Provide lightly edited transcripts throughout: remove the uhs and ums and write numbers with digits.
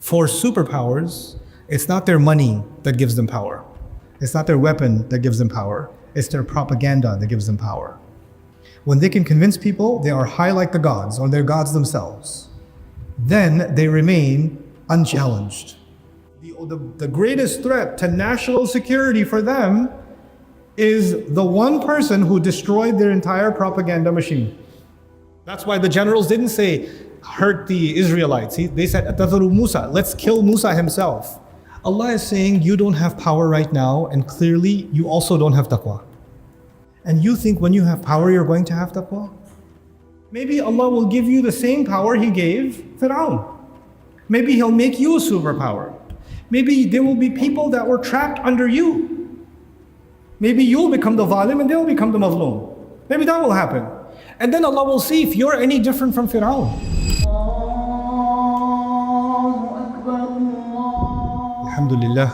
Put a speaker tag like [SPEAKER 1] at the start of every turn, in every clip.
[SPEAKER 1] For superpowers, it's not their money that gives them power. It's not their weapon that gives them power. It's their propaganda that gives them power. When they can convince people they are high like the gods, or they're gods themselves, then they remain unchallenged. The greatest threat to national security for them is the one person who destroyed their entire propaganda machine. That's why the generals didn't say, hurt the Israelites. They said, "Atadharu Musa, let's kill Musa himself." Allah is saying, you don't have power right now, and clearly you also don't have taqwa. And you think when you have power, you're going to have taqwa? Maybe Allah will give you the same power He gave Fir'aun. Maybe He'll make you a superpower. Maybe there will be people that were trapped under you. Maybe you'll become the zalim and they'll become the mazloom. Maybe that will happen. And then Allah will see if you're any different from Fir'aun. Alhamdulillah.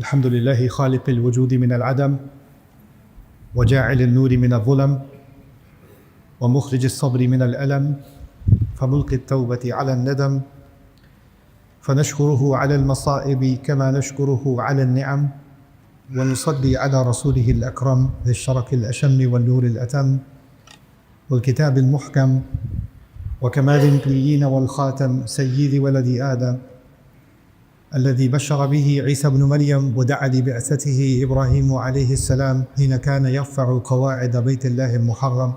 [SPEAKER 1] Alhamdulillahi khaliq al-wujudi min al-adam. وجاعل النور من الظلم ومخرج الصبر من الألم فملقي التوبة على الندم فنشكره على المصائب كما نشكره على النعم ونصلي على رسوله الأكرم ذي الشرف الأشم والنور الأتم والكتاب المحكم وكمال النبيين والخاتم سيد ولد آدم الذي بشر به عيسى بن مريم ودعا لبعثته إبراهيم عليه السلام حين كان يرفع قواعد بيت الله المحرم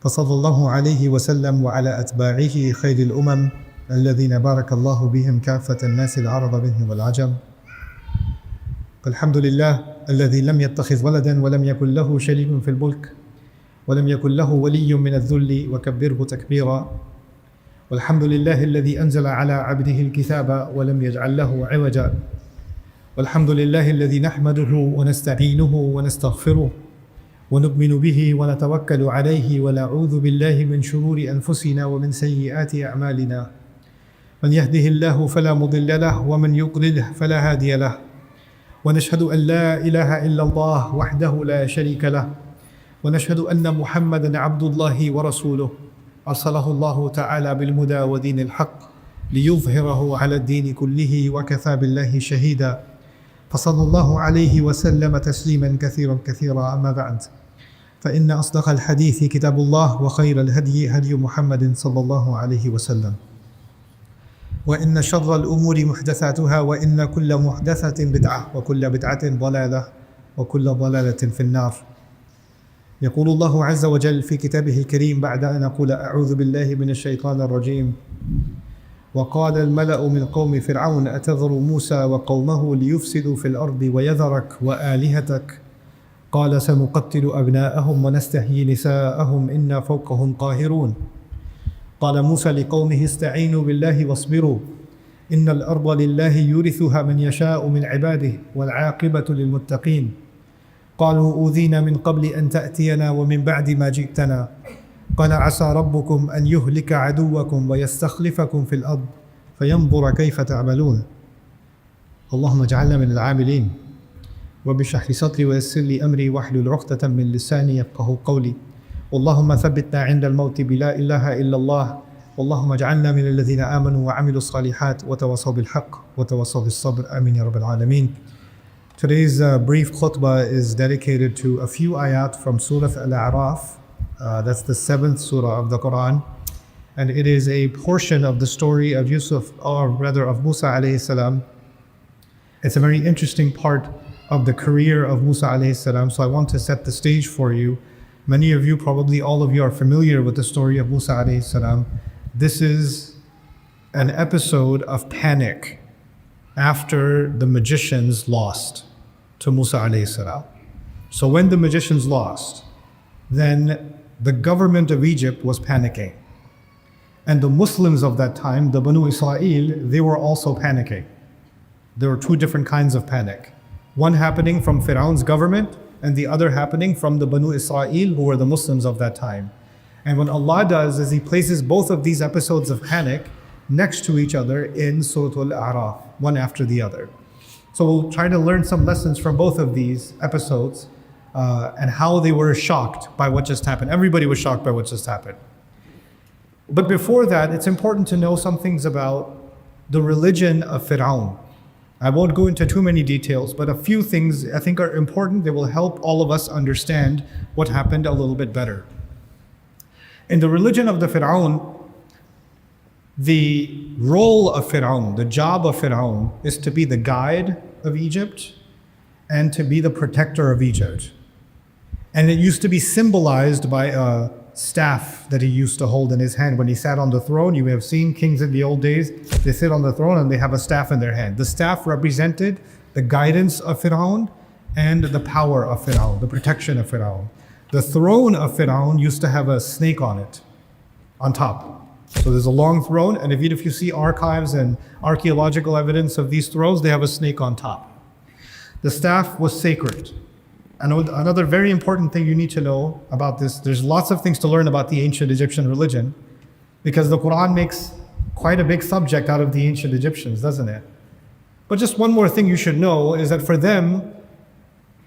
[SPEAKER 1] فصلى الله عليه وسلم وعلى أتباعه خير الأمم الذين بارك الله بهم كافة الناس العرب منهم والعجم. الحمد لله الذي لم يتخذ ولدا ولم يكن له شريك في الملك ولم يكن له ولي من الذل وكبره تكبيرا. والحمد لله الذي أنزل على عبده الكتاب ولم يجعل له عوجا. والحمد لله الذي نحمده ونستعينه ونستغفره ونؤمن به ونتوكل عليه ونعوذ بالله من شرور أنفسنا ومن سيئات أعمالنا. من يهده الله فلا مضل له ومن يضلله فلا هادي له. ونشهد أن لا إله إلا الله وحده لا شريك له. ونشهد أن محمدا عبد الله ورسوله أرسله الله تعالى بالهدى ودين الحق ليظهره على الدين كله وكفى بالله شهيدا. فصلى الله عليه وسلم تسليما كثيرا كثيرا. أما بعد، فإن أصدق الحديث كتاب الله وخير الهدي هدي محمد صلى الله عليه وسلم. وإن شر الأمور محدثاتها وإن كل محدثة بدعة وكل بدعة ضلالة وكل ضلالة في النار. يقول الله عز وجل في كتابه الكريم بعد أن أقول أعوذ بالله من الشيطان الرجيم: وقال الملأ من قوم فرعون أتذر موسى وقومه ليفسدوا في الأرض ويذرك وآلهتك قال سنقتل أبناءهم ونستحيي نساءهم إنا فوقهم قاهرون. قال موسى لقومه استعينوا بالله واصبروا إن الأرض لله يورثها من يشاء من عباده والعاقبة للمتقين. قالوا أوذينا من قبل أن تأتينا ومن بعد ما جئتنا. قال عسى ربكم أن يهلك عدوكم ويستخلفكم في الأرض فينظر كيف تعملون. اللهم اجعلنا من العاملين. وبشرح صدري ويسر لي أمري واحلل عقدة من لساني يفقهوا قولي. اللهم ثبتنا عند الموت بلا إله إلا الله. اللهم اجعلنا من الذين آمنوا وعملوا الصالحات وتواصوا بالحق وتواصوا بالصبر. آمين يا رب العالمين. Today's brief khutbah is dedicated to a few ayat from Surah Al-A'raf. That's the 7th surah of the Quran. And it is a portion of the story of Yusuf, or rather of Musa alayhi salam. It's a very interesting part of the career of Musa alayhi salam. So I want to set the stage for you. Many of you, probably all of you, are familiar with the story of Musa alayhi salam. This is an episode of panic after the magicians lost to Musa alayhi salam. So when the magicians lost, then the government of Egypt was panicking. And the Muslims of that time, the Banu Israel, they were also panicking. There were two different kinds of panic. One happening from Fir'aun's government, and the other happening from the Banu Israel, who were the Muslims of that time. And what Allah does is He places both of these episodes of panic next to each other in Surah Al-A'raf, one after the other. So we'll try to learn some lessons from both of these episodes and how they were shocked by what just happened. Everybody was shocked by what just happened. But before that, it's important to know some things about the religion of Fir'aun. I won't go into too many details, but a few things I think are important. They will help all of us understand what happened a little bit better. In the religion of the Fir'aun, the role of Fir'aun, the job of Fir'aun, is to be the guide of Egypt and to be the protector of Egypt. And it used to be symbolized by a staff that he used to hold in his hand when he sat on the throne. You have seen kings in the old days, they sit on the throne and they have a staff in their hand. The staff represented the guidance of Fir'aun and the power of Fir'aun, the protection of Fir'aun. The throne of Fir'aun used to have a snake on it, on top. So there's a long throne, and if you see archives and archaeological evidence of these thrones, they have a snake on top. The staff was sacred. And another very important thing you need to know about this, there's lots of things to learn about the ancient Egyptian religion, because the Quran makes quite a big subject out of the ancient Egyptians, doesn't it? But just one more thing you should know is that for them,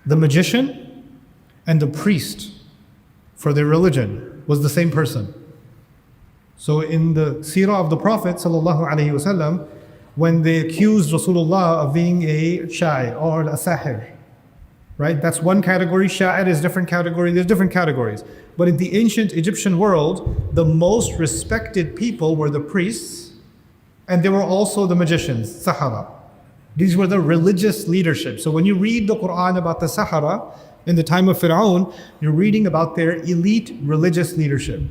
[SPEAKER 1] the magician and the priest for their religion was the same person. So in the seerah of the Prophet ﷺ, when they accused Rasulullah of being a sha'ir or a sahir, right? That's one category. Sha'ir is different category. There's different categories. But in the ancient Egyptian world, the most respected people were the priests, and they were also the magicians, sahara. These were the religious leadership. So when you read the Quran about the sahara in the time of Fir'aun, you're reading about their elite religious leadership.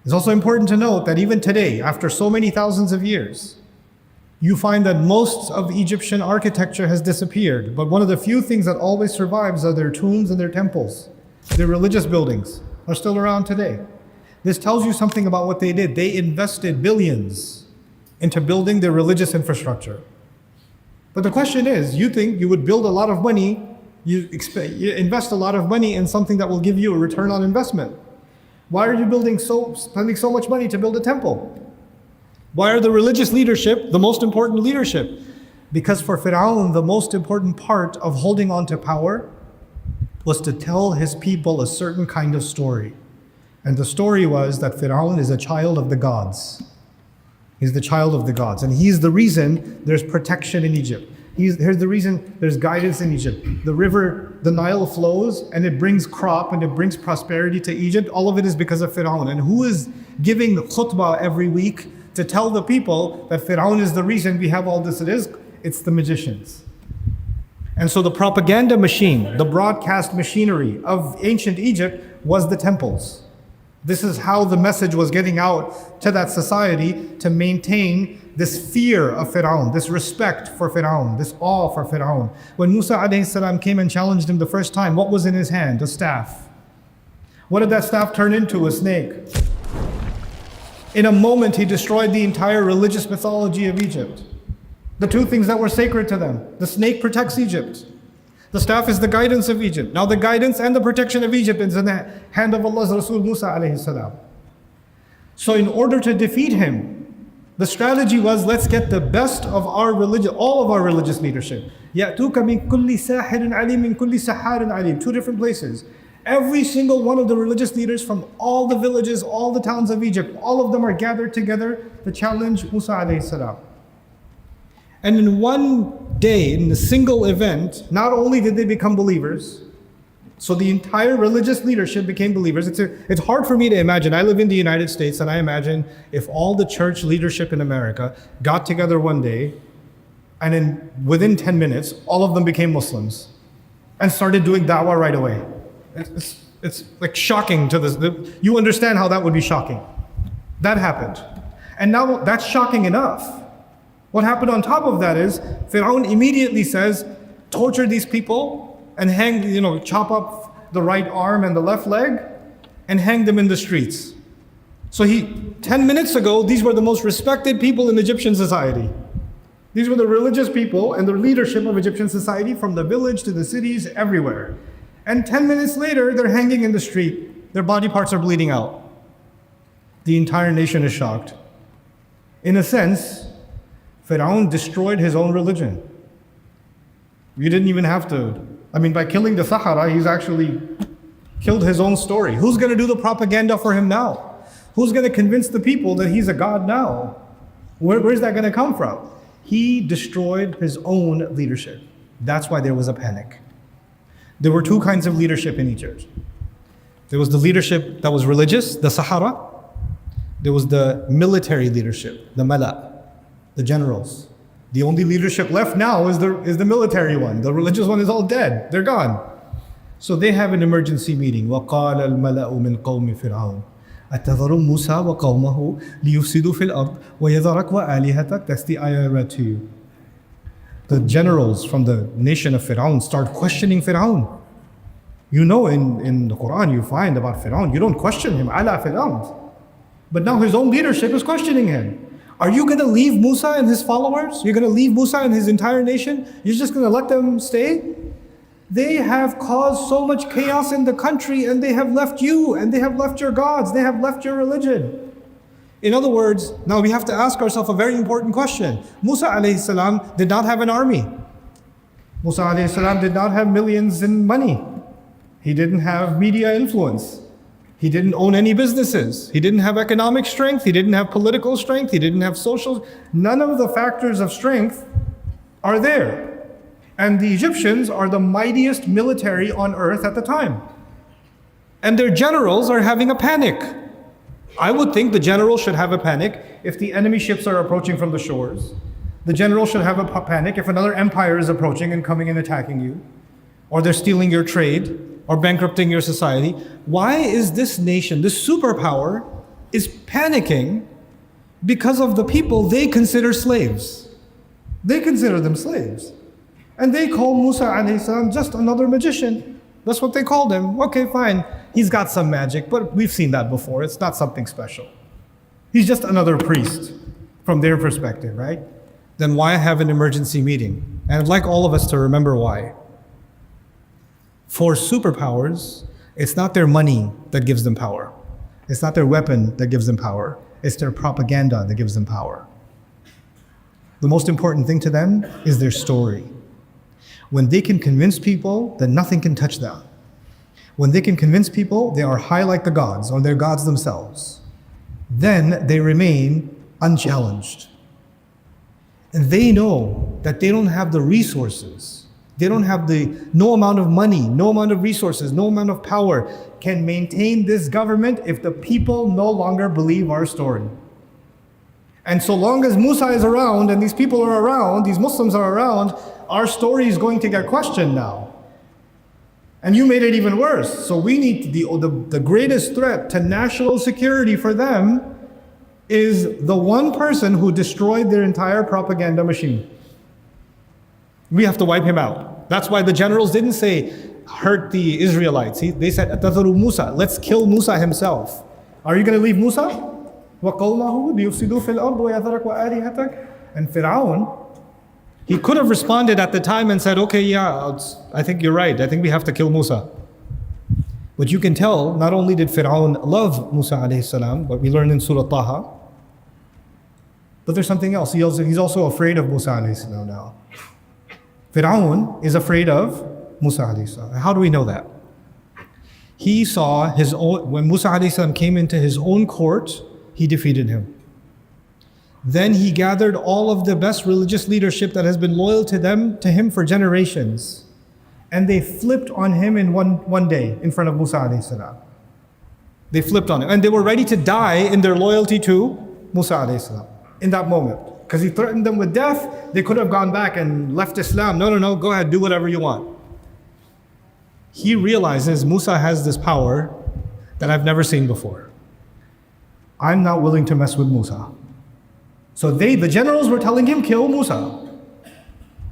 [SPEAKER 1] It's also important to note that even today, after so many thousands of years, you find that most of Egyptian architecture has disappeared. But one of the few things that always survives are their tombs and their temples. Their religious buildings are still around today. This tells you something about what they did. They invested billions into building their religious infrastructure. But the question is, you think you would build a lot of money, you invest a lot of money in something that will give you a return on investment. Why are you spending so much money to build a temple? Why are the religious leadership the most important leadership? Because for Fir'aun, the most important part of holding on to power was to tell his people a certain kind of story. And the story was that Fir'aun is a child of the gods. He's the child of the gods. And he's the reason there's protection in Egypt. Here's the reason there's guidance in Egypt. The river, the Nile flows and it brings crop and it brings prosperity to Egypt. All of it is because of Fir'aun. And who is giving the khutbah every week to tell the people that Fir'aun is the reason we have all this? It's the magicians. And so the propaganda machine, the broadcast machinery of ancient Egypt was the temples. This is how the message was getting out to that society to maintain this fear of Fir'aun, this respect for Fir'aun, this awe for Fir'aun. When Musa alayhi salam came and challenged him the first time, what was in his hand? A staff. What did that staff turn into? A snake. In a moment, he destroyed the entire religious mythology of Egypt. The two things that were sacred to them. The snake protects Egypt. The staff is the guidance of Egypt. Now the guidance and the protection of Egypt is in the hand of Allah's Rasul Musa alayhi salam. So in order to defeat him, the strategy was, let's get the best of our religion, all of our religious leadership. يَأْتُوكَ مِن كُلِّ سَاحِرٍ عَلِيمٍ مِن كُلِّ سَحَّارٍ عَلِيمٍ. Two different places. Every single one of the religious leaders from all the villages, all the towns of Egypt, all of them are gathered together to challenge Musa alayhi salam. And in one day, in a single event, not only did they become believers, so the entire religious leadership became believers. It's hard for me to imagine. I live in the United States, and I imagine if all the church leadership in America got together one day, and within 10 minutes, all of them became Muslims and started doing dawah right away. It's like shocking to this. You understand how that would be shocking. That happened. And now that's shocking enough. What happened on top of that is, Fir'aun immediately says, torture these people and chop up the right arm and the left leg and hang them in the streets. So 10 minutes ago, these were the most respected people in Egyptian society. These were the religious people and the leadership of Egyptian society, from the village to the cities, everywhere. And 10 minutes later, they're hanging in the street. Their body parts are bleeding out. The entire nation is shocked. In a sense, Fir'aun destroyed his own religion. You didn't even have to. By killing the Sahara, he's actually killed his own story. Who's going to do the propaganda for him now? Who's going to convince the people that he's a god now? Where's that going to come from? He destroyed his own leadership. That's why there was a panic. There were two kinds of leadership in Egypt. There was the leadership that was religious, the Sahara. There was the military leadership, the Mala, the generals. The only leadership left now is the military one. The religious one is all dead. They're gone. So they have an emergency meeting. وَقَالَ الْمَلَأُ مِنْ قَوْمِ فِرْعَوْنَ أَتَذَرُ مُوسَى وَقَوْمَهُ لِيُفْسِدُوا فِي الْأَرْضِ وَيَذَرَكَ وَآلِهَتَكَ. That's the ayah I read to you. The generals from the nation of Fir'aun start questioning Fir'aun. You know, in the Quran you find about Fir'aun, you don't question him, ala Fir'aun. But now his own leadership is questioning him. Are you going to leave Musa and his followers? You're going to leave Musa and his entire nation? You're just going to let them stay? They have caused so much chaos in the country, and they have left you, and they have left your gods, they have left your religion. In other words, now we have to ask ourselves a very important question. Musa alayhi salam did not have an army. Musa alayhi salam did not have millions in money. He didn't have media influence. He didn't own any businesses. He didn't have economic strength. He didn't have political strength. He didn't have social. None of the factors of strength are there. And the Egyptians are the mightiest military on earth at the time. And their generals are having a panic. I would think the general should have a panic if the enemy ships are approaching from the shores. The general should have a panic if another empire is approaching and coming and attacking you, or they're stealing your trade, or bankrupting your society. Why is this nation, this superpower, is panicking because of the people they consider slaves? They consider them slaves. And they call Musa alayhi salam just another magician. That's what they called him. Okay, fine. He's got some magic, but we've seen that before. It's not something special. He's just another priest from their perspective, right? Then why have an emergency meeting? And I'd like all of us to remember why. For superpowers, it's not their money that gives them power. It's not their weapon that gives them power. It's their propaganda that gives them power. The most important thing to them is their story. When they can convince people that nothing can touch them, when they can convince people they are high like the gods or they're gods themselves, then they remain unchallenged. And they know that they don't have the resources. They don't have no amount of money, no amount of resources, no amount of power can maintain this government if the people no longer believe our story. And so long as Musa is around and these people are around, these Muslims are around, our story is going to get questioned now. And you made it even worse. So we need the greatest threat to national security for them is the one person who destroyed their entire propaganda machine. We have to wipe him out. That's why the generals didn't say, hurt the Israelites. They said, "Atadharu Musa, let's kill Musa himself." Are you going to leave Musa? وَقَوْمَهُ لِيُفْسِدُوا فِي الْأَرْضِ وَيَذَرَكَ وَآلِهَتَكَ. And Fir'aun, he could have responded at the time and said, okay, yeah, I think you're right. I think we have to kill Musa. But you can tell, not only did Fir'aun love Musa alayhi salam, what we learned in Surah Taha, but there's something else. He's also afraid of Musa alayhi salam now. Fir'aun is afraid of Musa alayhi salam. How do we know that? He saw when Musa alayhi salam came into his own court, he defeated him. Then he gathered all of the best religious leadership that has been loyal to him for generations. And they flipped on him in one day in front of Musa alayhi salam. They flipped on him. And they were ready to die in their loyalty to Musa alayhi salam in that moment. Because he threatened them with death. They could have gone back and left Islam. No, go ahead, do whatever you want. He realizes Musa has this power that I've never seen before. I'm not willing to mess with Musa. So the generals were telling him, kill Musa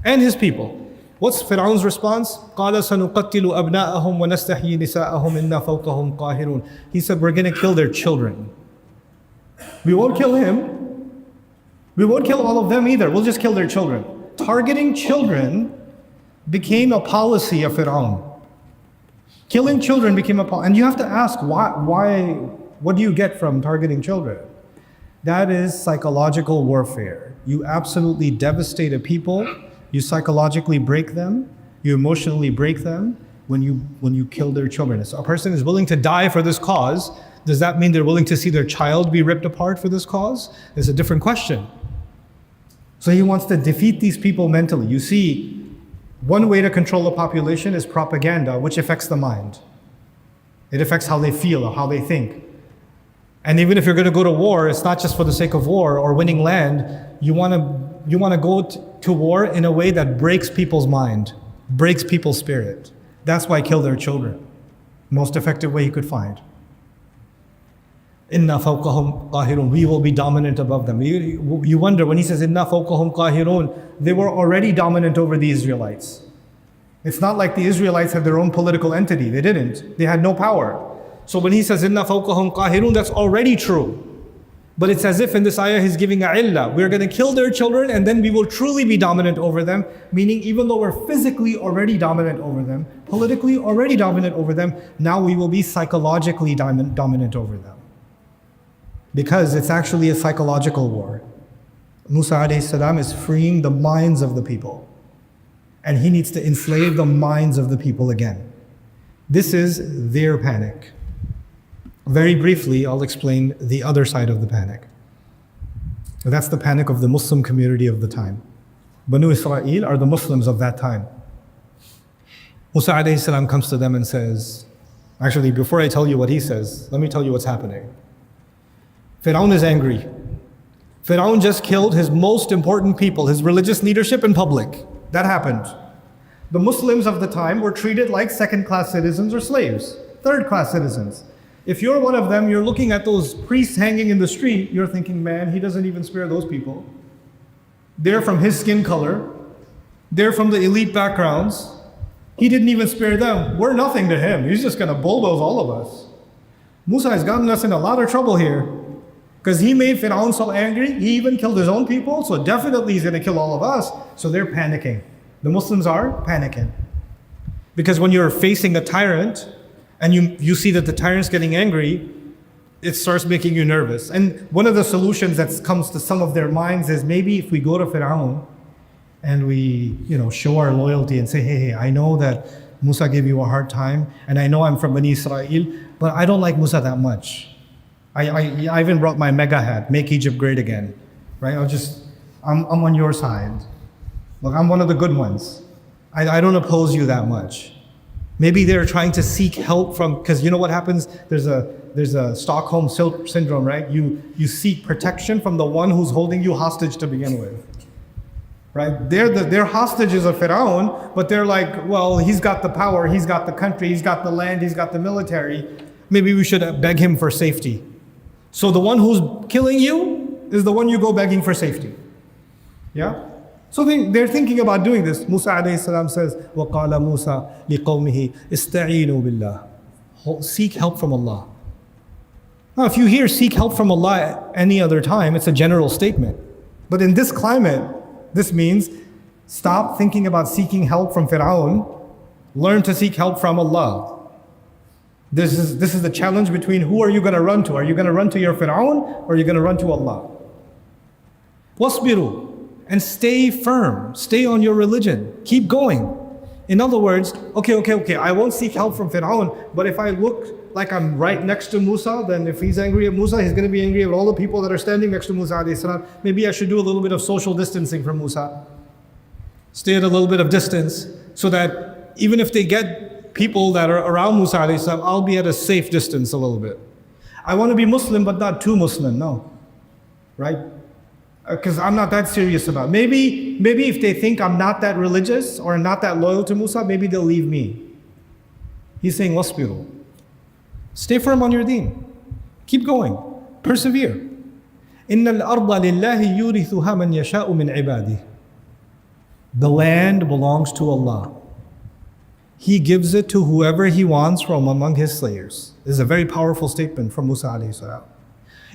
[SPEAKER 1] and his people. What's Fir'aun's response? قَالَ سَنُقَتِّلُ أَبْنَاءَهُمْ وَنَسْتَحْيِي نِسَاءَهُمْ إِنَّا فَوْقَهُمْ قَاهِرُونَ. He said, we're going to kill their children. We won't kill him. We won't kill all of them either. We'll just kill their children. Targeting children became a policy of Fir'aun. Killing children became a policy. And you have to ask, why? What do you get from targeting children? That is psychological warfare. You absolutely devastate a people. You psychologically break them. You emotionally break them when you kill their children. So a person is willing to die for this cause. Does that mean they're willing to see their child be ripped apart for this cause? It's a different question. So he wants to defeat these people mentally. You see, one way to control a population is propaganda, which affects the mind. It affects how they feel or how they think. And even if you're going to go to war, it's not just for the sake of war or winning land. You want to go to war in a way that breaks people's mind, breaks people's spirit. That's why kill their children. Most effective way he could find. Inna fawqahum qahirun. We will be dominant above them. You wonder when he says Inna fawqahum qahirun, they were already dominant over the Israelites. It's not like the Israelites had their own political entity. They didn't. They had no power. So when he says Inna fawqahum qahirun, that's already true. But it's as if in this ayah he's giving a illah. We're going to kill their children and then we will truly be dominant over them. Meaning even though we're physically already dominant over them, politically already dominant over them, now we will be psychologically dominant over them. Because it's actually a psychological war. Musa alayhi salam is freeing the minds of the people. And he needs to enslave the minds of the people again. This is their panic. Very briefly, I'll explain the other side of the panic. That's the panic of the Muslim community of the time. Banu Israel are the Muslims of that time. Musa alayhi salam comes to them and says, actually before I tell you what he says, let me tell you what's happening. Fir'aun is angry. Fir'aun just killed his most important people, his religious leadership in public. That happened. The Muslims of the time were treated like second-class citizens or slaves, third-class citizens. If you're one of them, you're looking at those priests hanging in the street, you're thinking, man, he doesn't even spare those people. They're from his skin color. They're from the elite backgrounds. He didn't even spare them. We're nothing to him. He's just going to bulldoze all of us. Musa has gotten us in a lot of trouble here. Because he made Fir'aun so angry, he even killed his own people, so definitely he's going to kill all of us. So they're panicking. The Muslims are panicking. Because when you're facing a tyrant, and you see that the tyrant's getting angry, it starts making you nervous. And one of the solutions that comes to some of their minds is maybe if we go to Fir'aun, and we show our loyalty and say, hey, I know that Musa gave you a hard time, and I know I'm from Bani Israel, but I don't like Musa that much. I even brought my mega hat, make Egypt great again, right? I'm on your side. Look, I'm one of the good ones. I don't oppose you that much. Maybe they're trying to seek help from, because you know what happens? There's a Stockholm syndrome, right? You seek protection from the one who's holding you hostage to begin with, right? They're hostages of Fir'aun, but they're like, well, he's got the power, he's got the country, he's got the land, he's got the military. Maybe we should beg him for safety. So the one who's killing you is the one you go begging for safety. Yeah? So they're thinking about doing this. Musa alayhi salam says, وَقَالَ مُوسَى لِقَوْمِهِ اسْتَعِينُوا بِاللَّهِ. Seek help from Allah. Now if you hear seek help from Allah at any other time, it's a general statement. But in this climate, this means stop thinking about seeking help from Fir'aun. Learn to seek help from Allah. This is the challenge between who are you going to run to? Are you going to run to your Fir'aun or are you going to run to Allah? وَاصْبِرُوا. And stay firm. Stay on your religion. Keep going. In other words, okay, I won't seek help from Fir'aun, but if I look like I'm right next to Musa, then if he's angry at Musa, he's going to be angry at all the people that are standing next to Musa alayhi salam. Maybe I should do a little bit of social distancing from Musa. Stay at a little bit of distance so that even if they get people that are around Musa alayhi salam, I'll be at a safe distance a little bit. I want to be Muslim, but not too Muslim, no. Right? Because I'm not that serious about it. Maybe if they think I'm not that religious or not that loyal to Musa, maybe they'll leave me. He's saying, وَاصْبِرُوا. Stay firm on your deen. Keep going. Persevere. إِنَّ الْأَرْضَ لِلَّهِ يُورِثُهَا مَنْ يَشَاءُ مِنْ عِبَادِهِ. The land belongs to Allah. He gives it to whoever He wants from among His slayers. This is a very powerful statement from Musa alayhi salam.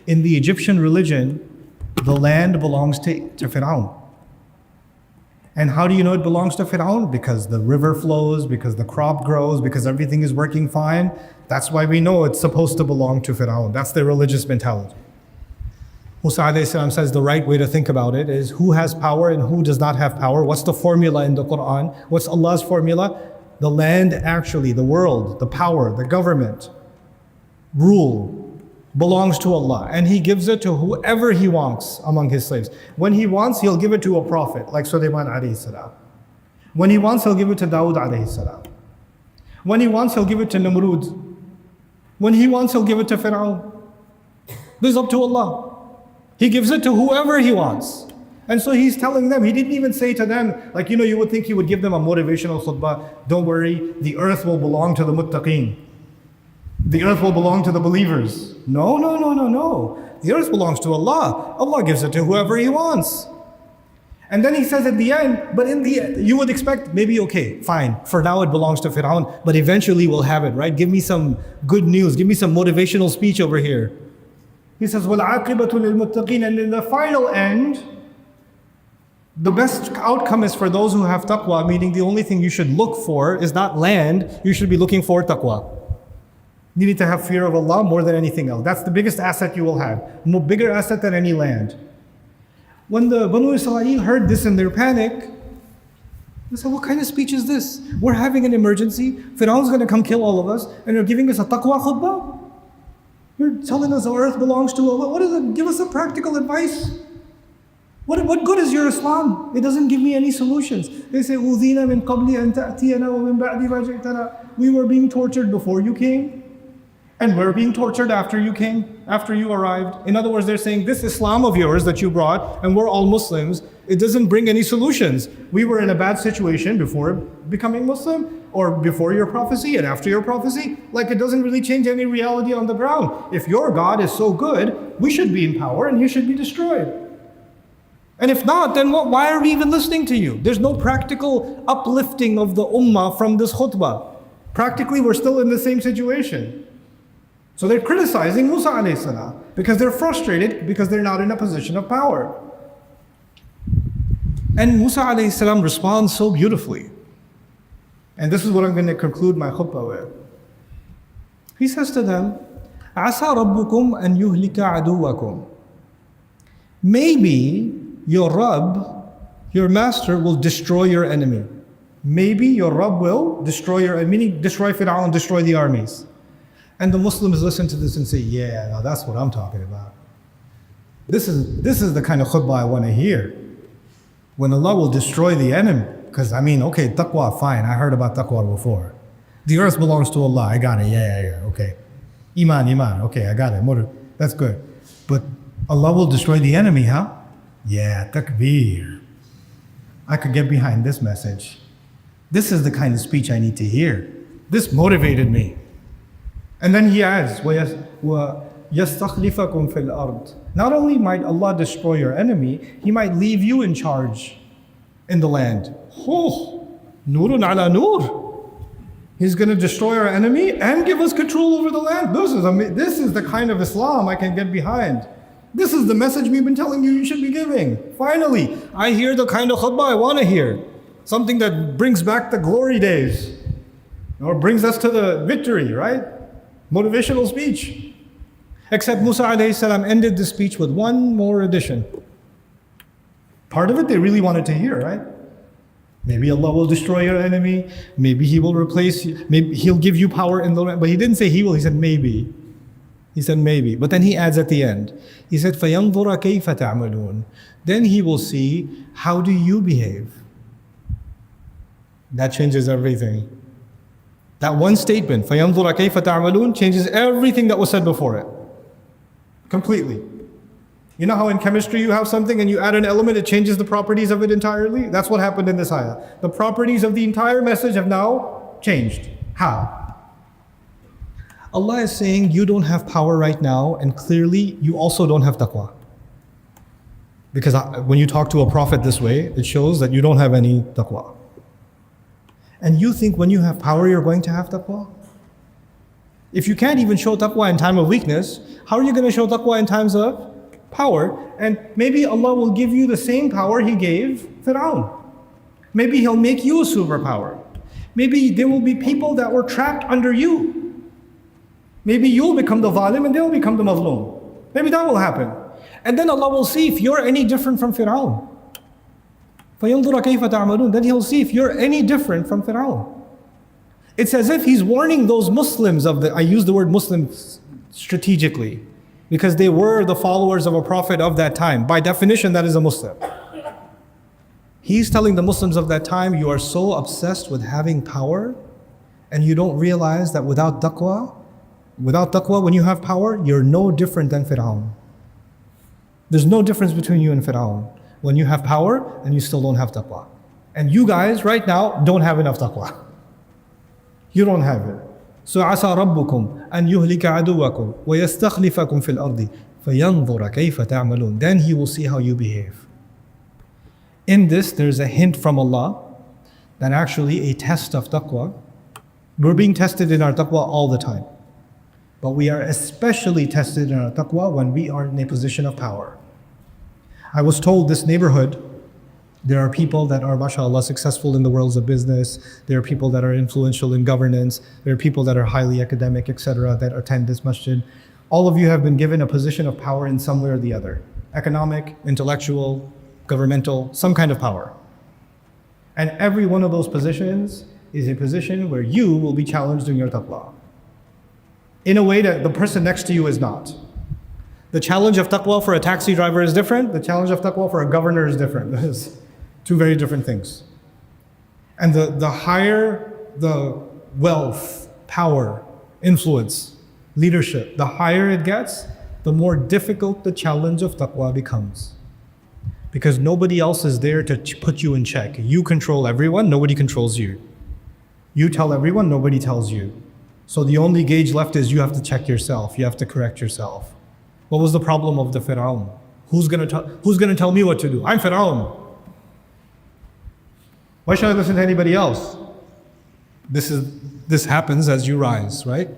[SPEAKER 1] In the Egyptian religion, the land belongs to Fir'aun. And how do you know it belongs to Fir'aun? Because the river flows, because the crop grows, because everything is working fine. That's why we know it's supposed to belong to Fir'aun. That's their religious mentality. Musa alayhi salam says the right way to think about it is who has power and who does not have power. What's the formula in the Quran? What's Allah's formula? The land actually, the world, the power, the government, rule belongs to Allah, and He gives it to whoever He wants among His slaves. When He wants, He'll give it to a prophet like Sulaiman alayhi salam. When He wants, He'll give it to Dawud alayhi salam. When He wants, He'll give it to Namrud. When He wants, He'll give it to Fir'aun. This is up to Allah. He gives it to whoever He wants. And so He's telling them, He didn't even say to them, like, you would think He would give them a motivational khutbah. Don't worry, the earth will belong to the muttaqeen. The earth will belong to the believers. No. The earth belongs to Allah. Allah gives it to whoever He wants. And then He says at the end, but in the end, you would expect, maybe okay, fine, for now it belongs to Fir'aun, but eventually we'll have it, right? Give me some good news, give me some motivational speech over here. He says, وَالْعَاقِبَةُ لِلْمُتَّقِينَ, and in the final end, the best outcome is for those who have taqwa, meaning the only thing you should look for is not land, you should be looking for taqwa. You need to have fear of Allah more than anything else. That's the biggest asset you will have, bigger asset than any land. When the Banu Israel heard this in their panic, they said, what kind of speech is this? We're having an emergency, Fir'aun's going to come kill all of us, and you're giving us a taqwa khutbah? You're telling us the earth belongs to Allah. What is it? Give us some practical advice. What good is your Islam? It doesn't give me any solutions. They say, أُوذِينَا مِن قَبْلِ أَن تَأْتِيَنَا وَمِن بَعْدِ مَا جِئْتَنَا. We were being tortured before you came, and we're being tortured after you came, after you arrived. In other words, they're saying, this Islam of yours that you brought, and we're all Muslims, it doesn't bring any solutions. We were in a bad situation before becoming Muslim, or before your prophecy and after your prophecy. Like, it doesn't really change any reality on the ground. If your God is so good, we should be in power and He should be destroyed. And if not, then why are we even listening to you? There's no practical uplifting of the ummah from this khutbah. Practically, we're still in the same situation. So they're criticizing Musa alayhi salam because they're frustrated because they're not in a position of power. And Musa alayhi salam responds so beautifully. And this is what I'm going to conclude my khutbah with. He says to them, عَسَى رَبُّكُمْ أَن يُهْلِكَ عَدُوَّكُمْ. Maybe your Rabb, your master, will destroy your enemy. Maybe your Rabb will destroy your enemy, meaning destroy Fir'aun, destroy the armies. And the Muslims listen to this and say, yeah, now that's what I'm talking about. This is the kind of khutbah I want to hear. When Allah will destroy the enemy. Because okay, taqwa, fine, I heard about taqwa before. The earth belongs to Allah, I got it, yeah, okay. Iman, okay, I got it, that's good. But Allah will destroy the enemy, huh? Yeah, takbir. I could get behind this message. This is the kind of speech I need to hear. This motivated me. And then he adds, وَيَسْتَخْلِفَكُمْ فِي الْأَرْضِ. Not only might Allah destroy your enemy, He might leave you in charge in the land. Oh, nurun ala nur. He's going to destroy our enemy and give us control over the land. This is the kind of Islam I can get behind. This is the message we've been telling you should be giving. Finally, I hear the kind of khutbah I want to hear. Something that brings back the glory days. Or brings us to the victory, right? Motivational speech. Except Musa alayhi salam ended the speech with one more addition. Part of it they really wanted to hear, right? Maybe Allah will destroy your enemy. Maybe He will replace you. Maybe He'll give you power in the land. But He didn't say He will, He said maybe. He said maybe. But then He adds at the end, He said, فَيَنْظُرَ كَيْفَ تَعْمَلُونَ. Then He will see, how do you behave? That changes everything. That one statement, فَيَنْظُرَ كَيْفَ تَعْمَلُونَ, changes everything that was said before it. Completely. You know how in chemistry you have something and you add an element, it changes the properties of it entirely? That's what happened in this ayah. The properties of the entire message have now changed. How? Allah is saying you don't have power right now, and clearly you also don't have taqwa. Because when you talk to a prophet this way, it shows that you don't have any taqwa. And you think when you have power you're going to have taqwa? If you can't even show taqwa in time of weakness, how are you going to show taqwa in times of power? And maybe Allah will give you the same power He gave Fir'aun. Maybe He'll make you a superpower. Maybe there will be people that were trapped under you. Maybe you'll become the zalim and they'll become the mazloom. Maybe that will happen. And then Allah will see if you're any different from Fir'aun. فَيَنْظُرَ كَيْفَ تَعْمَلُونَ. Then He'll see if you're any different from Fir'aun. It's as if He's warning those Muslims I use the word Muslims strategically. because they were the followers of a prophet of that time. By definition, that is a Muslim. He's telling the Muslims of that time, you are so obsessed with having power, and you don't realize that without taqwa, when you have power, you're no different than Fir'aun. There's no difference between you and Fir'aun when you have power and you still don't have taqwa. And you guys right now don't have enough taqwa. You don't have it. So عسى ربكم أن يهلك عدوكم ويستخلفكم في الأرض فينظر كيف تعملون. Then he will see how you behave. In this, there's a hint from Allah that actually a test of taqwa. We're being tested in our taqwa all the time. But we are especially tested in our taqwa when we are in a position of power. I was told this neighborhood, there are people that are, mashallah, successful in the worlds of business. There are people that are influential in governance. There are people that are highly academic, etc., that attend this masjid. All of you have been given a position of power in some way or the other. Economic, intellectual, governmental, some kind of power. And every one of those positions is a position where you will be challenged in your taqwa, in a way that the person next to you is not. The challenge of taqwa for a taxi driver is different. The challenge of taqwa for a governor is different. That is two very different things. And the higher the wealth, power, influence, leadership, the higher it gets, the more difficult the challenge of taqwa becomes. Because nobody else is there to put you in check. You control everyone, nobody controls you. You tell everyone, nobody tells you. So the only gauge left is you have to check yourself, you have to correct yourself. What was the problem of the Fir'aun? Who's gonna tell me what to do? I'm Fir'aun. Why should I listen to anybody else? This happens as you rise, right?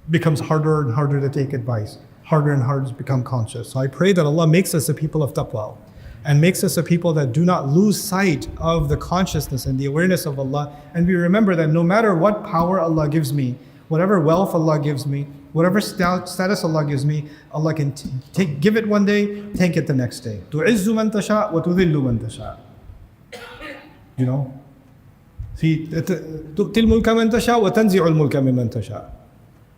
[SPEAKER 1] Becomes harder and harder to take advice. Harder and harder to become conscious. So I pray that Allah makes us a people of taqwa and makes us a people that do not lose sight of the consciousness and the awareness of Allah. And we remember that no matter what power Allah gives me, whatever wealth Allah gives me, whatever status Allah gives me, Allah can give it one day, take it the next day. تُعِزُّ مَن تَشَاءُ وَتُذِلُّ مَن تَشَاءُ. You know? تُؤْتِي الْمُلْكَ مَن تَشَاءُ وَتَنْزِعُ الْمُلْكَ مِمَّن تَشَاءُ.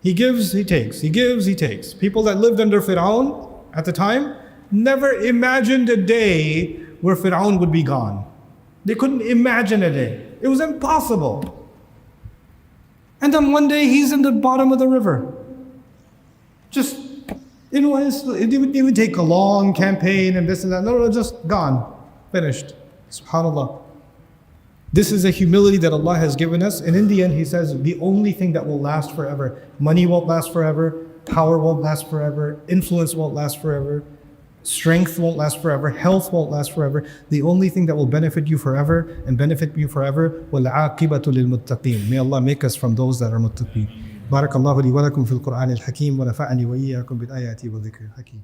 [SPEAKER 1] He gives, he takes. He gives, he takes. People that lived under Fir'aun at the time never imagined a day where Fir'aun would be gone. They couldn't imagine a day. It was impossible. And then one day he's in the bottom of the river. Just, it would take a long campaign and this and that. No, just gone. Finished. SubhanAllah. This is a humility that Allah has given us. And in the end, He says, the only thing that will last forever, money won't last forever, power won't last forever, influence won't last forever, strength won't last forever, health won't last forever. The only thing that will benefit you forever and benefit you forever, وَالْعَاقِبَةُ لِلْمُتَّقِينَ. May Allah make us from those that are muttaqeen. بارك الله لي ولكم في القرآن الحكيم ونفعني وإياكم بالآيات والذكر الحكيم.